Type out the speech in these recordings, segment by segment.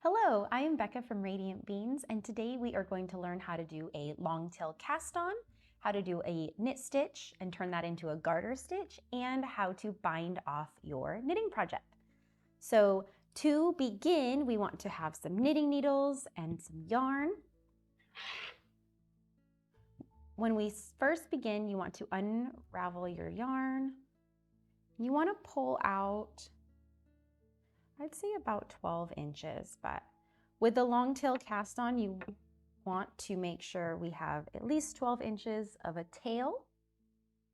Hello, I am Becca from Radiant Beans, and today we are going to learn how to do a long tail cast on, how to do a knit stitch and turn that into a garter stitch, and how to bind off your knitting project. So to begin, we want to have some knitting needles and some yarn. When we first begin, you want to unravel your yarn. You want to pull out, I'd say about 12 inches, but with the long tail cast on, you want to make sure we have at least 12 inches of a tail.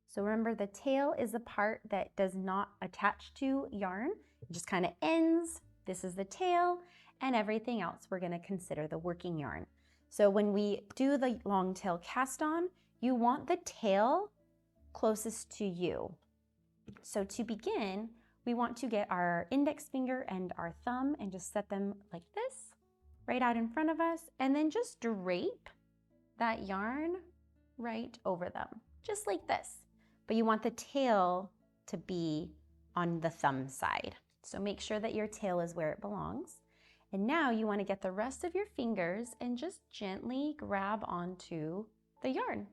So remember, the tail is the part that does not attach to yarn. It just kind of ends. This is the tail, and everything else we're going to consider the working yarn. So when we do the long tail cast on, you want the tail closest to you. So to begin, we want to get our index finger and our thumb and just set them like this, right out in front of us, and then just drape that yarn right over them, just like this. But you want the tail to be on the thumb side. So make sure that your tail is where it belongs. And now you want to get the rest of your fingers and just gently grab onto the yarn.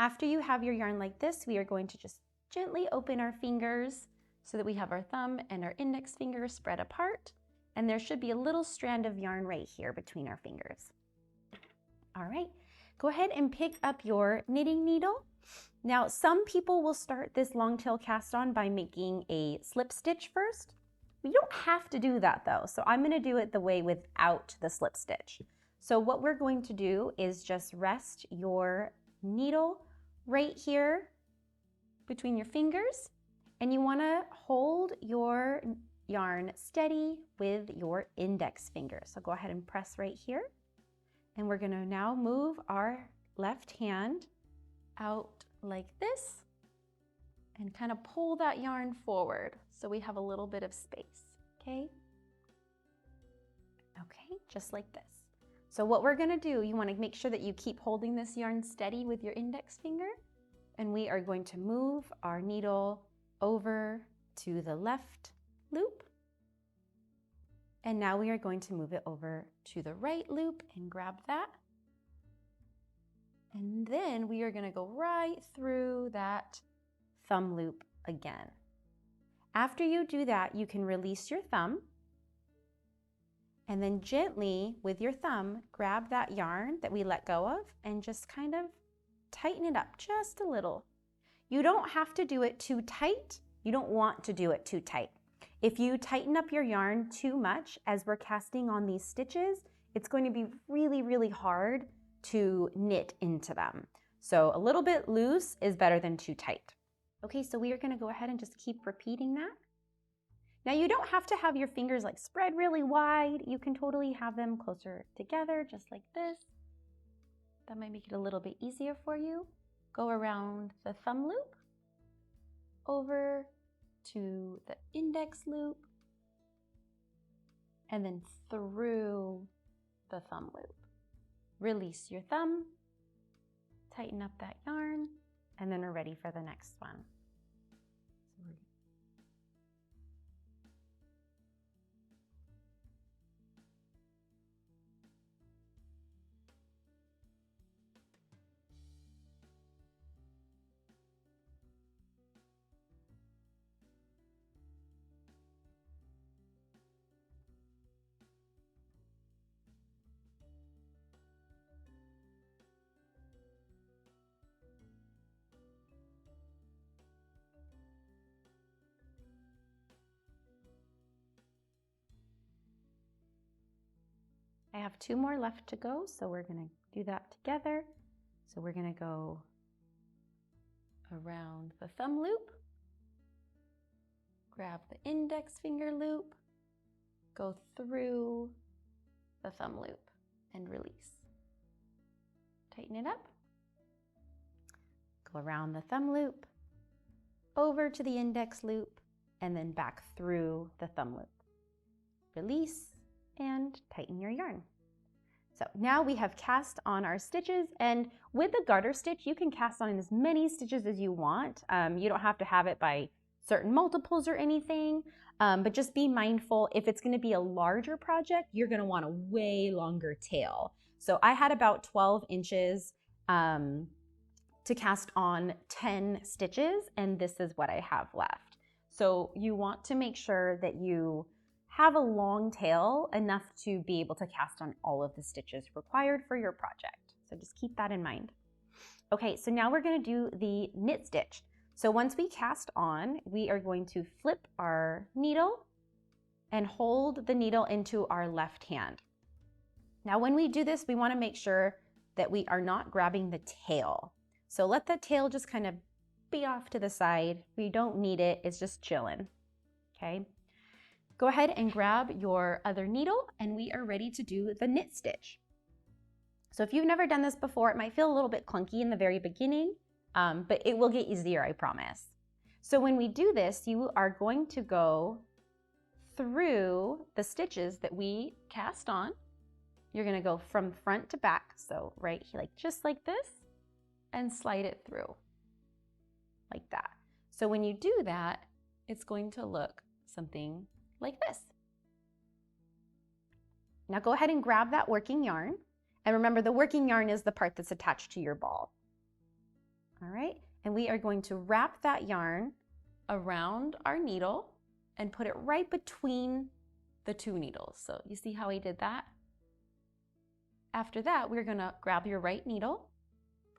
After you have your yarn like this, we are going to just gently open our fingers so that we have our thumb and our index finger spread apart, and there should be a little strand of yarn right here between our fingers. All right, go ahead and pick up your knitting needle. Now, some people will start this long tail cast on by making a slip stitch first. You don't have to do that though, so I'm gonna do it the way without the slip stitch. So what we're going to do is just rest your needle right here between your fingers, and you want to hold your yarn steady with your index finger. So go ahead and press right here. And we're going to now move our left hand out like this and kind of pull that yarn forward so we have a little bit of space, okay? Okay, just like this. So what we're going to do, you want to make sure that you keep holding this yarn steady with your index finger, and we are going to move our needle over to the left loop. And now we are going to move it over to the right loop and grab that. And then we are going to go right through that thumb loop again. After you do that, you can release your thumb and then gently with your thumb grab that yarn that we let go of and just kind of tighten it up just a little. You don't have to do it too tight. You don't want to do it too tight. If you tighten up your yarn too much as we're casting on these stitches, it's going to be really, really hard to knit into them. So a little bit loose is better than too tight. Okay, so we are going to go ahead and just keep repeating that. Now you don't have to have your fingers like spread really wide. You can totally have them closer together, just like this. That might make it a little bit easier for you. Go around the thumb loop, over to the index loop, and then through the thumb loop. Release your thumb, tighten up that yarn, and then we're ready for the next one. I have 2 more left to go, so we're going to do that together. So we're going to go around the thumb loop, grab the index finger loop, go through the thumb loop and release. Tighten it up, go around the thumb loop, over to the index loop, and then back through the thumb loop. Release and tighten your yarn. So now we have cast on our stitches, and with the garter stitch, you can cast on as many stitches as you want. You don't have to have it by certain multiples or anything. But just be mindful, if it's gonna be a larger project, you're gonna want a way longer tail. So I had about 12 inches to cast on 10 stitches, and this is what I have left. So you want to make sure that you have a long tail enough to be able to cast on all of the stitches required for your project. So just keep that in mind. Okay, so now we're gonna do the knit stitch. So once we cast on, we are going to flip our needle and hold the needle into our left hand. Now when we do this, we wanna make sure that we are not grabbing the tail. So let the tail just kind of be off to the side. We don't need it, it's just chilling, okay? Go ahead and grab your other needle and we are ready to do the knit stitch. So if you've never done this before, it might feel a little bit clunky in the very beginning, but it will get easier, I promise. So when we do this, you are going to go through the stitches that we cast on. You're gonna go from front to back, so right here, like just like this, and slide it through, like that. So when you do that, it's going to look something like this. Now go ahead and grab that working yarn. And remember, the working yarn is the part that's attached to your ball. All right, and we are going to wrap that yarn around our needle and put it right between the two needles. So you see how I did that? After that, we're gonna grab your right needle,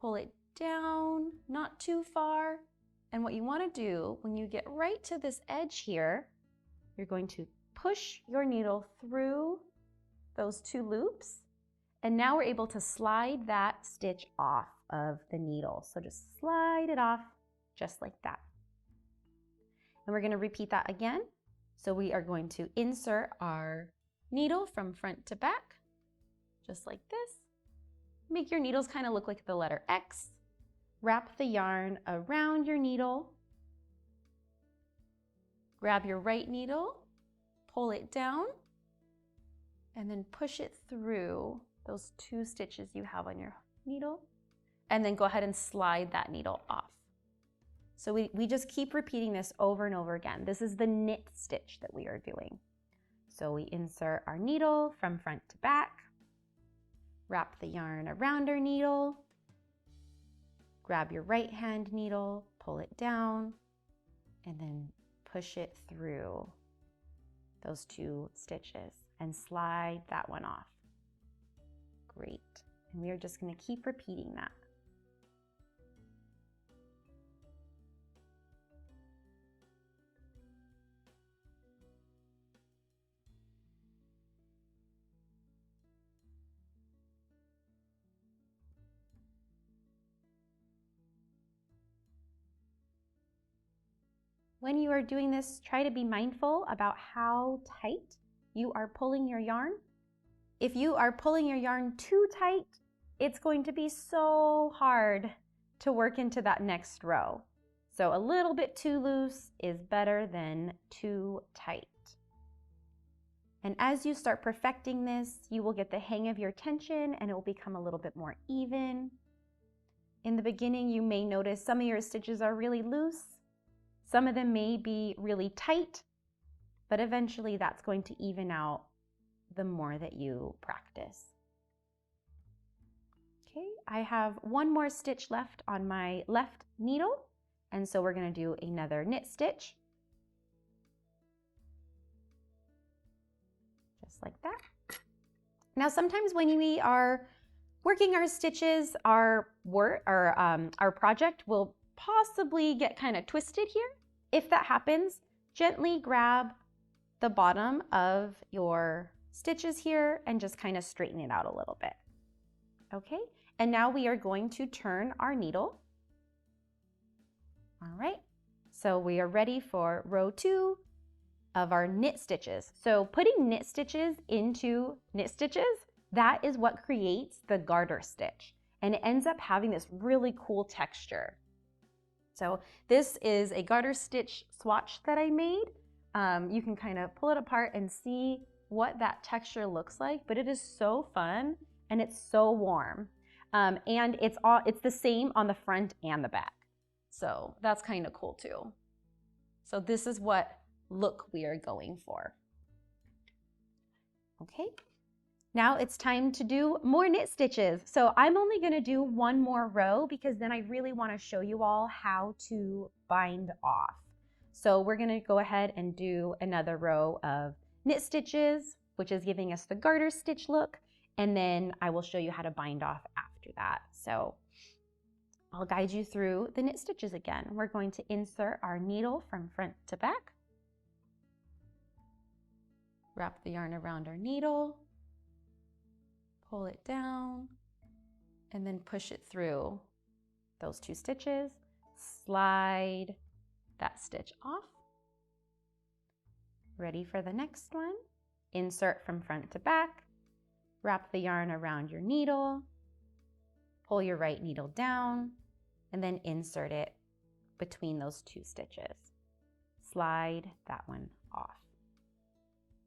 pull it down, not too far. And what you wanna do, when you get right to this edge here, you're going to push your needle through those two loops. And now we're able to slide that stitch off of the needle. So just slide it off just like that. And we're gonna repeat that again. So we are going to insert our needle from front to back, just like this. Make your needles kind of look like the letter X. Wrap the yarn around your needle. Grab your right needle, pull it down, and then push it through those two stitches you have on your needle, and then go ahead and slide that needle off. So we just keep repeating this over and over again. This is the knit stitch that we are doing. So we insert our needle from front to back, wrap the yarn around our needle, grab your right hand needle, pull it down, and then push it through those two stitches and slide that one off. Great. And we are just going to keep repeating that. When you are doing this, try to be mindful about how tight you are pulling your yarn. If you are pulling your yarn too tight, it's going to be so hard to work into that next row. So a little bit too loose is better than too tight. And as you start perfecting this, you will get the hang of your tension and it will become a little bit more even. In the beginning, you may notice some of your stitches are really loose. Some of them may be really tight, but eventually that's going to even out the more that you practice. Okay, I have one more stitch left on my left needle, and so we're going to do another knit stitch. Just like that. Now sometimes when we are working our stitches, our project will possibly get kind of twisted here. If that happens, gently grab the bottom of your stitches here and just kind of straighten it out a little bit. Okay, and now we are going to turn our needle. All right, so we are ready for row 2 of our knit stitches. So putting knit stitches into knit stitches, that is what creates the garter stitch. And it ends up having this really cool texture. So this is a garter stitch swatch that I made. You can kind of pull it apart and see what that texture looks like, but it is so fun and it's so warm. And it's the same on the front and the back. So that's kind of cool too. So this is what look we are going for. Okay, now it's time to do more knit stitches. So I'm only going to do one more row because then I really want to show you all how to bind off. So we're going to go ahead and do another row of knit stitches, which is giving us the garter stitch look, and then I will show you how to bind off after that. So I'll guide you through the knit stitches again. We're going to insert our needle from front to back, wrap the yarn around our needle, pull it down, and then push it through those 2 stitches, slide that stitch off. Ready for the next one? Insert from front to back, wrap the yarn around your needle, pull your right needle down, and then insert it between those 2 stitches. Slide that one off.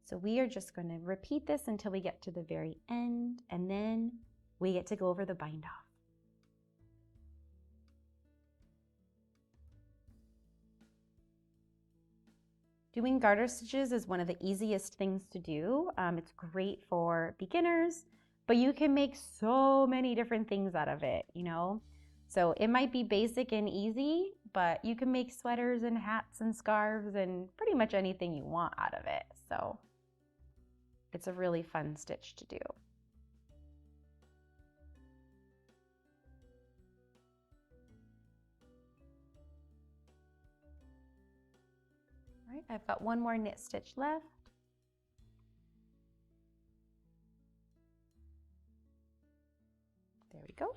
So we are just going to repeat this until we get to the very end, and then we get to go over the bind off. Doing garter stitches is one of the easiest things to do. It's great for beginners, but you can make so many different things out of it, you know? So it might be basic and easy, but you can make sweaters and hats and scarves and pretty much anything you want out of it. So it's a really fun stitch to do. All right, I've got one more knit stitch left. There we go.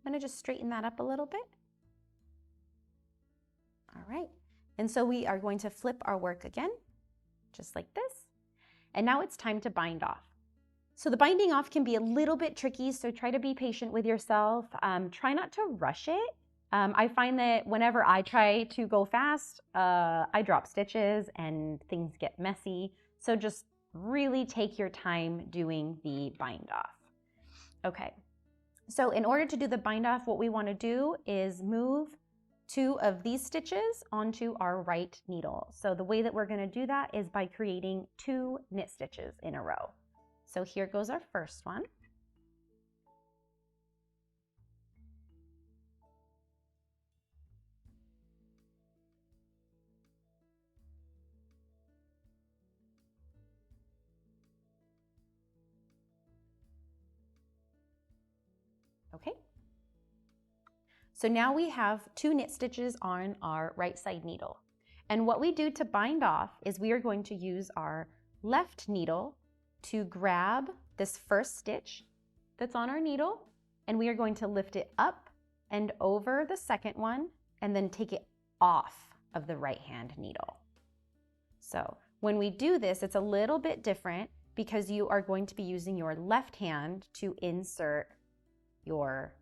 I'm going to just straighten that up a little bit. All right, and so we are going to flip our work again, just like this. And now it's time to bind off. So the binding off can be a little bit tricky, so try to be patient with yourself. Try not to rush it. I find that whenever I try to go fast, I drop stitches and things get messy. So just really take your time doing the bind off. Okay, so in order to do the bind off, what we want to do is move 2 of these stitches onto our right needle. So the way that we're going to do that is by creating 2 knit stitches in a row. So here goes our first one. Okay. So now we have 2 knit stitches on our right side needle. And what we do to bind off is we are going to use our left needle to grab this first stitch that's on our needle, and we are going to lift it up and over the second one and then take it off of the right hand needle. So when we do this, it's a little bit different because you are going to be using your left hand to insert your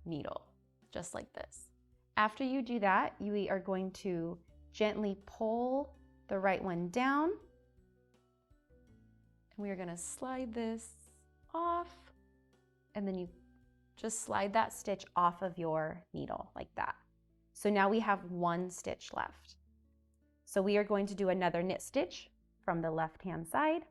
needle. Just like this. After you do that, you are going to gently pull the right one down. And we are going to slide this off. And then you just slide that stitch off of your needle like that. So now we have 1 stitch left. So we are going to do another knit stitch from the left hand side.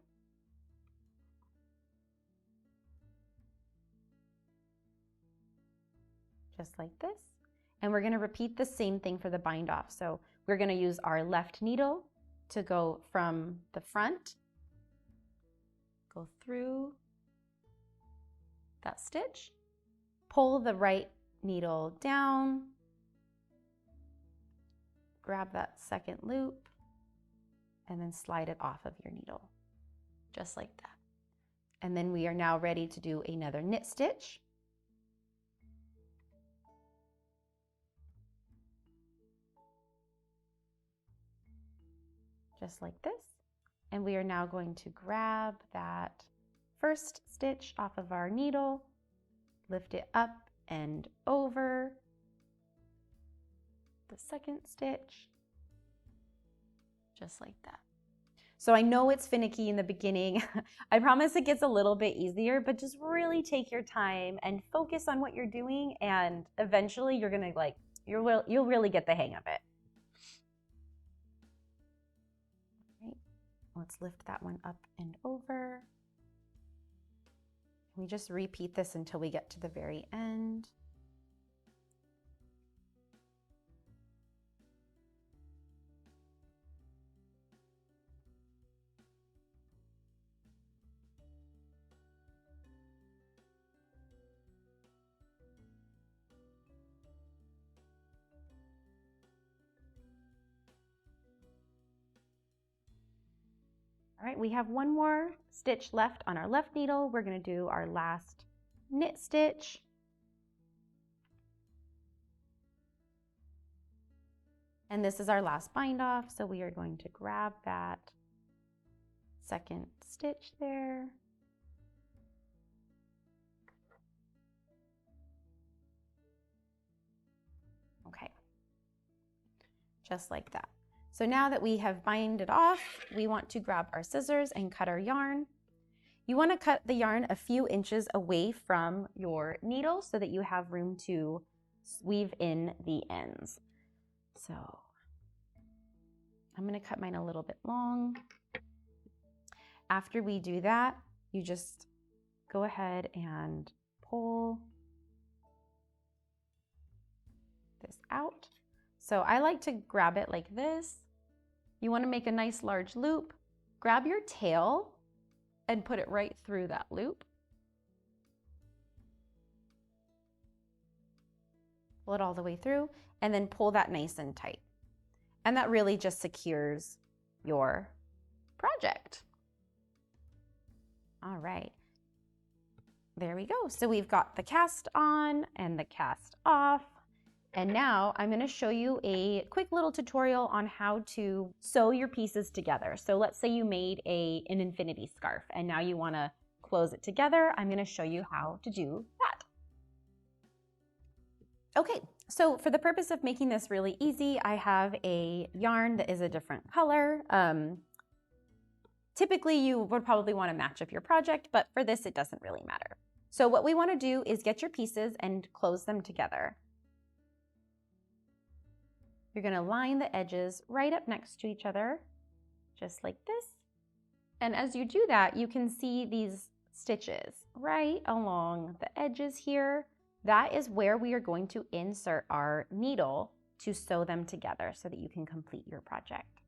Just like this. And we're going to repeat the same thing for the bind off. So we're going to use our left needle to go from the front, go through that stitch, pull the right needle down, grab that second loop, and then slide it off of your needle, just like that. And then we are now ready to do another knit stitch. Just like this. And we are now going to grab that first stitch off of our needle, lift it up and over the second stitch, just like that. So I know it's finicky in the beginning. I promise it gets a little bit easier, but just really take your time and focus on what you're doing, and eventually you're gonna you'll really get the hang of it. Let's lift that one up and over. We just repeat this until we get to the very end. All right, we have one more stitch left on our left needle. We're going to do our last knit stitch. And this is our last bind off, so we are going to grab that second stitch there. Okay, just like that. So now that we have binded off, we want to grab our scissors and cut our yarn. You want to cut the yarn a few inches away from your needle so that you have room to weave in the ends. So I'm going to cut mine a little bit long. After we do that, you just go ahead and pull this out. So I like to grab it like this. You want to make a nice large loop. Grab your tail and put it right through that loop. Pull it all the way through and then pull that nice and tight. And that really just secures your project. All right. There we go. So we've got the cast on and the cast off. And now I'm going to show you a quick little tutorial on how to sew your pieces together. So let's say you made an infinity scarf and now you want to close it together. I'm going to show you how to do that. Okay, so for the purpose of making this really easy, I have a yarn that is a different color. Typically you would probably want to match up your project, but for this it doesn't really matter. So what we want to do is get your pieces and close them together. You're going to line the edges right up next to each other, just like this. And as you do that, you can see these stitches right along the edges here. That is where we are going to insert our needle to sew them together so that you can complete your project.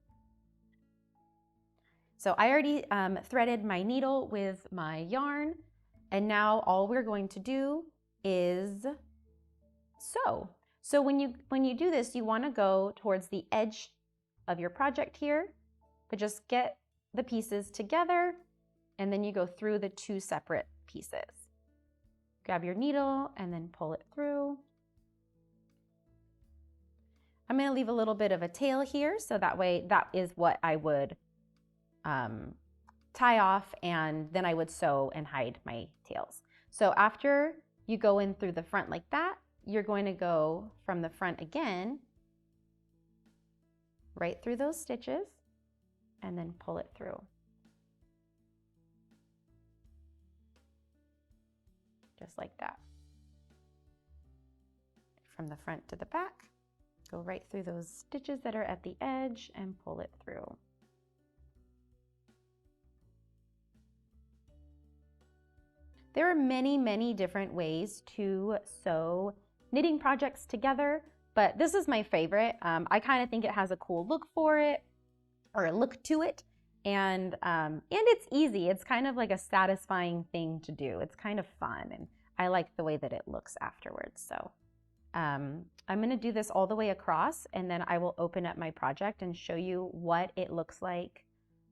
So I already threaded my needle with my yarn, and now all we're going to do is sew. So when you do this, you want to go towards the edge of your project here, but just get the pieces together, and then you go through the two separate pieces. Grab your needle and then pull it through. I'm going to leave a little bit of a tail here, so that way that is what I would tie off, and then I would sew and hide my tails. So after you go in through the front like that, you're going to go from the front again, right through those stitches, and then pull it through. Just like that. From the front to the back, go right through those stitches that are at the edge and pull it through. There are many, many different ways to sew knitting projects together, but this is my favorite. I kind of think it has a cool look for it, or a look to it, and it's easy. It's kind of like a satisfying thing to do. It's kind of fun, and I like the way that it looks afterwards. So I'm going to do this all the way across, and then I will open up my project and show you what it looks like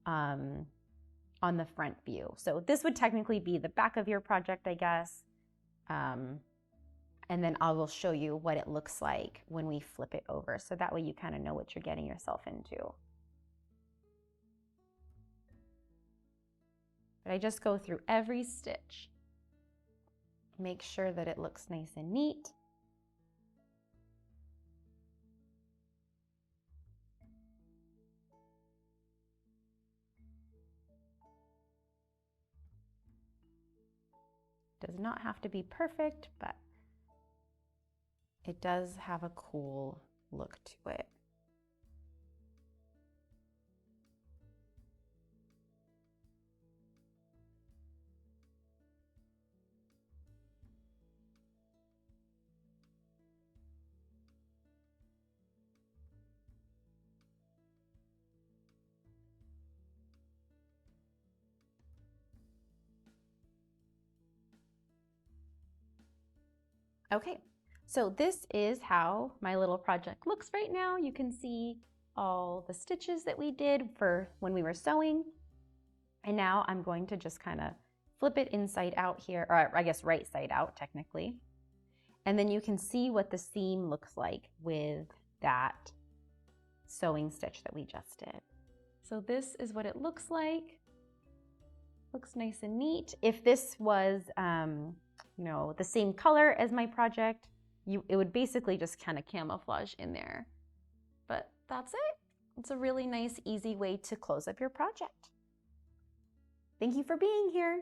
on the front view. So this would technically be the back of your project, I guess. And then I will show you what it looks like when we flip it over. So that way you kind of know what you're getting yourself into. But I just go through every stitch. Make sure that it looks nice and neat. Does not have to be perfect, but it does have a cool look to it. Okay, so this is how my little project looks right now. You can see all the stitches that we did for when we were sewing. And now I'm going to just kind of flip it inside out here, or I guess right side out technically. And then you can see what the seam looks like with that sewing stitch that we just did. So this is what it looks like. Looks nice and neat. If this was, you know, the same color as my project, it would basically just kind of camouflage in there. But that's it. It's a really nice, easy way to close up your project. Thank you for being here.